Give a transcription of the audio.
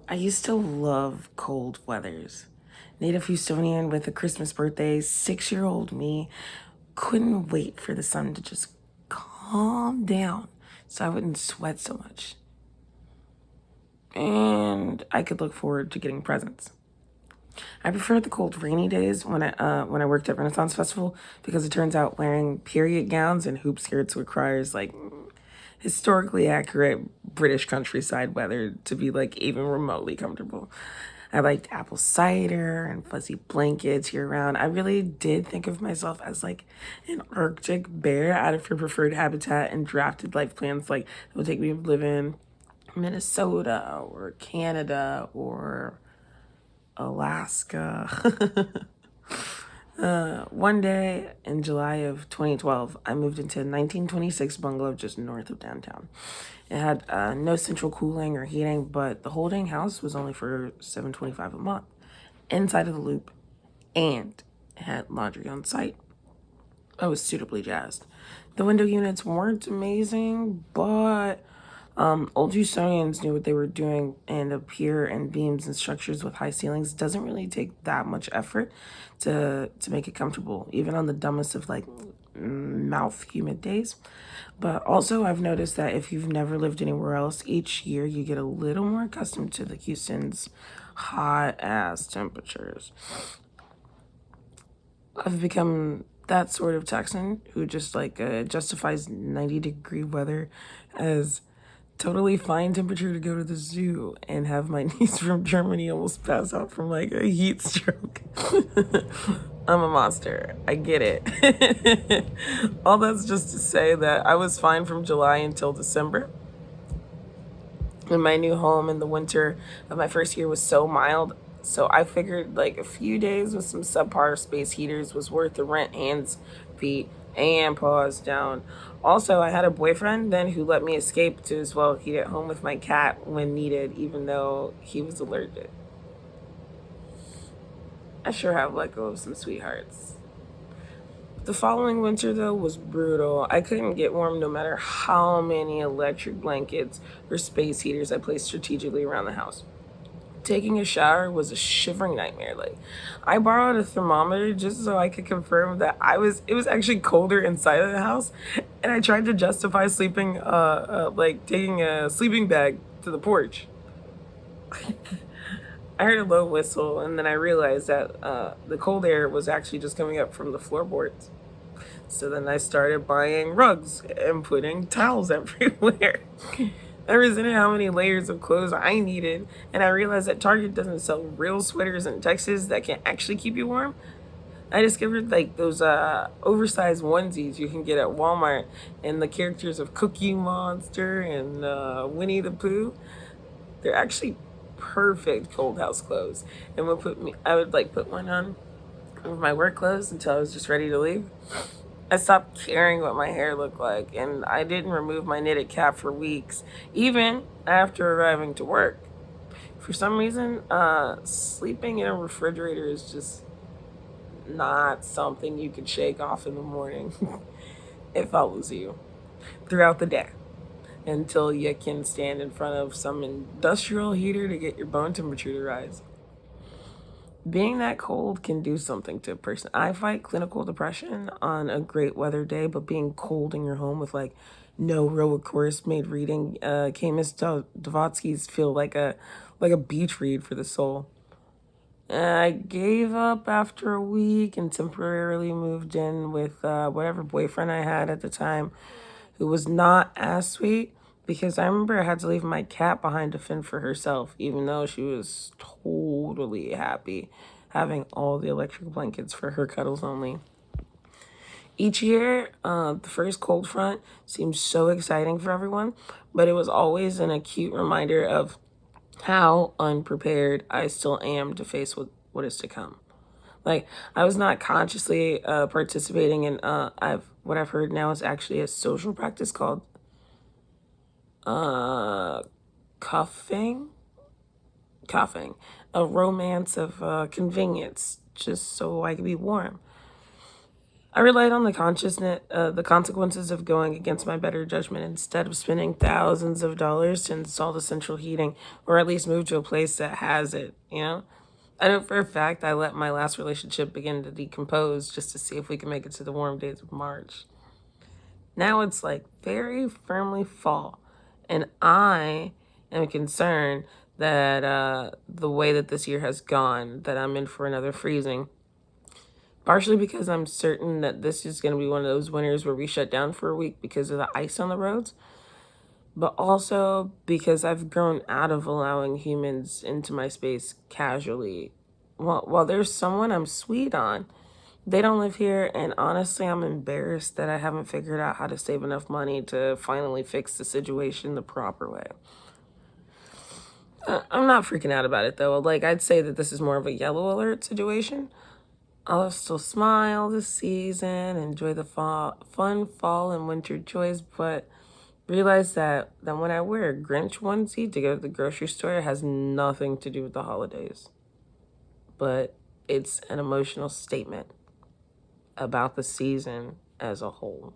I used to love cold weathers. Native Houstonian with a Christmas birthday, 6 year old me couldn't wait for the sun to just calm down so I wouldn't sweat so much. And I could look forward to getting presents. I preferred the cold, rainy days when I worked at Renaissance Festival because it turns out wearing period gowns and hoop skirts requires like historically accurate British countryside weather to be like even remotely comfortable. I liked apple cider and fuzzy blankets year round. I really did think of myself as like an Arctic bear out of your preferred habitat and drafted life plans like that would take me to live in Minnesota or Canada or Alaska. One day in July of 2012, I moved into a 1926 bungalow just north of downtown. It had no central cooling or heating, but the holding house was only for $7.25 a month, inside of the loop, and it had laundry on site. I was suitably jazzed. The window units weren't amazing, but old Houstonians knew what they were doing, and a pier and beams and structures with high ceilings doesn't really take that much effort to make it comfortable, even on the dumbest of like mouth humid days. But also, I've noticed that if you've never lived anywhere else, each year you get a little more accustomed to the Houston's hot ass temperatures. I've become that sort of Texan who just like justifies 90-degree weather as totally fine temperature to go to the zoo and have my niece from Germany almost pass out from like a heat stroke. I'm a monster. I get it. All that's just to say that I was fine from July until December. In my new home in the winter of my first year was so mild. So I figured like a few days with some subpar space heaters was worth the rent, hands, feet, and paws down. Also, I had a boyfriend then who let me escape to as well heat at home with my cat when needed, even though he was allergic. I sure have let go of some sweethearts. The following winter, though, was brutal. I couldn't get warm no matter how many electric blankets or space heaters I placed strategically around the house. Taking a shower was a shivering nightmare. Like, I borrowed a thermometer just so I could confirm that it was actually colder inside of the house, and I tried to justify sleeping, like taking a sleeping bag to the porch. I heard a low whistle, and then I realized that the cold air was actually just coming up from the floorboards. So then I started buying rugs and putting towels everywhere. I resented how many layers of clothes I needed, and I realized that Target doesn't sell real sweaters in Texas that can actually keep you warm. I discovered like those oversized onesies you can get at Walmart, and the characters of Cookie Monster and Winnie the Pooh. They're actually perfect cold house clothes, and I would like put one on with my work clothes until I was just ready to leave. I stopped caring what my hair looked like, and I didn't remove my knitted cap for weeks, even after arriving to work. For some reason, sleeping in a refrigerator is just not something you can shake off in the morning. It follows you throughout the day until you can stand in front of some industrial heater to get your bone temperature to rise. Being that cold can do something to a person. I fight clinical depression on a great weather day, but being cold in your home with like no real course made reading Miss Davotsky's feel like a beach read for the soul. I gave up after a week and temporarily moved in with whatever boyfriend I had at the time, who was not as sweet because I remember I had to leave my cat behind to fend for herself, even though she was totally happy having all the electric blankets for her cuddles only. Each year, the first cold front seemed so exciting for everyone, but it was always an acute reminder of how unprepared I still am to face what is to come. Like, I was not consciously participating in what I've heard now is actually a social practice called uh, cuffing, cuffing, a romance of convenience, just so I could be warm. I relied on the consequences of going against my better judgment instead of spending thousands of dollars to install the central heating, or at least move to a place that has it, you know? I know for a fact I let my last relationship begin to decompose just to see if we could make it to the warm days of March. Now it's like very firmly fall, and I am concerned that the way that this year has gone, that I'm in for another freezing. Partially because I'm certain that this is going to be one of those winters where we shut down for a week because of the ice on the roads, but also because I've grown out of allowing humans into my space casually. While there's someone I'm sweet on, they don't live here, and honestly, I'm embarrassed that I haven't figured out how to save enough money to finally fix the situation the proper way. I'm not freaking out about it, though. Like, I'd say that this is more of a yellow alert situation. I'll still smile this season, enjoy the fun fall and winter joys, but realize that when I wear a Grinch onesie to go to the grocery store, it has nothing to do with the holidays. But it's an emotional statement about the season as a whole.